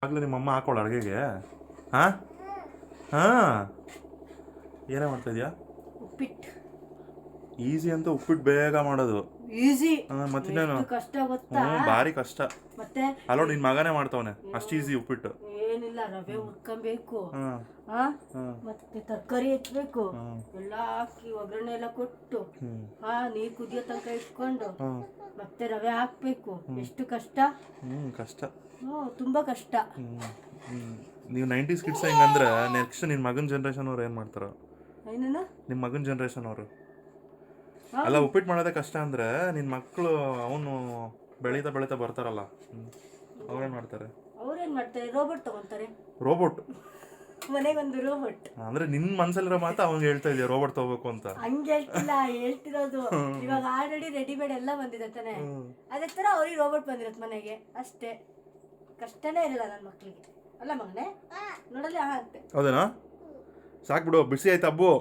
ಆಗಲೇ ನಿಮ್ಮಮ್ಮ ಹಾಕೊಳ್ಳ ಅಡುಗೆಗೆ. ಹಾಂ ಹಾಂ ಏನೇ ಮಾಡ್ತಾ ಇದೆಯಾ? ಉಪ್ಪಿಟ್ಟು. ಈಸಿ ಅಂತ ಉಪ್ಪಿಟ್ಟು ಬೇಗ ಮಾಡೋದು. ಈಸಿ. ಮತ್ತಿನ್ನೇನು? ಕಷ್ಟ ಗೊತ್ತಾ? ಭಾರಿ ಕಷ್ಟ. ಮತ್ತೆ ಅಲ್ಲೋ ನಿನ್ನ ಮಗನೇ ಮಾಡ್ತಾವನೆ ಅಷ್ಟು ಈಸಿ ಉಪ್ಪಿಟ್ಟು. ಏನಿಲ್ಲ, ರವೆ ಹುರ್ಕೊಬೇಕು, ಹಾಂ ಮತ್ತೆ ತರಕಾರಿ ಹೆಚ್ಚಬೇಕು, ಎಲ್ಲ ಹಾಕಿ ಒಗ್ಗರಣೆ ಎಲ್ಲ ಕೊಟ್ಟು ನೀರು ಕುದಿಯೋ ತನಕ ಇಟ್ಕೊಂಡು ಮತ್ತೆ ರವೆ ಹಾಕ್ಬೇಕು. ಎಷ್ಟು ಕಷ್ಟ. ಕಷ್ಟ. ತುಂಬಾ ಕಷ್ಟ. ನೀವು 90s ಕಿಡ್ಸ್ ಹೆಂಗಂದ್ರೆ ನೆಕ್ಸ್ಟ್ ನಿನ್ನ ಮಗನ ಜನ್ರೇಷನ್ ಅವ್ರು ಏನು ಮಾಡ್ತಾರೋ? ಏನೇನು ನಿಮ್ಮ ಮಗನ ಜನ್ರೇಷನ್ ಅವರು ಅಲ್ಲ ಉಪ್ಪಿಟ್ಟು ಮಾಡೋದೇ ಕಷ್ಟ ಅಂದರೆ ನಿನ್ನ ಮಕ್ಕಳು ಅವನು ಬೆಳೀತಾ ಬೆಳೀತಾ ಬರ್ತಾರಲ್ಲ ಅವ್ರೇನು ಮಾಡ್ತಾರೆ? ಅವ್ರೇನ್ ಮಾಡ್ತಾರೆ? ರೋಬೋಟ್ ತಗೊಂತಾರೆ. ರೋಬೋಟ್? ಮನೆಗೊಂದು ರೋಬೋಟ್. ಅಂದ್ರೆ ನಿನ್ನ ಮನ್ಸಲ್ಲಿರೋ ಮಾತು ಅವ್ನಿಗೆ ಹೇಳ್ತಾ ಇದೆಯಾ ರೋಬೋಟ್ ತಗೋಬೇಕು ಅಂತ? ಹಂಗೆ ಹೇಳ್ತಿಲ್ಲ, ಹೇಳ್ತಿರೋದು ಇವಾಗ ಆಲ್ರೆಡಿ ರೆಡಿಮೇಡ್ ಎಲ್ಲ ಬಂದಿದೆ ತಾನೆ, ಅದೇ ತರ ಅವ್ರಿಗೆ ರೋಬೋಟ್ ಬಂದಿರತ್ತೆ ಮನೆಗೆ ಅಷ್ಟೇ. ಕಷ್ಟನೇ ಇರಲ್ಲ ನನ್ನ ಮಕ್ಕಳಿಗೆ. ಅಲ್ಲ ಮಗನೇ ನೋಡಲ್ಲ ಅಂತೆ. ಹೌದೇನಾ? ಸಾಕು ಬಿಡು, ಬಿಸಿ ಆಯ್ತು ಹಬ್ಬು.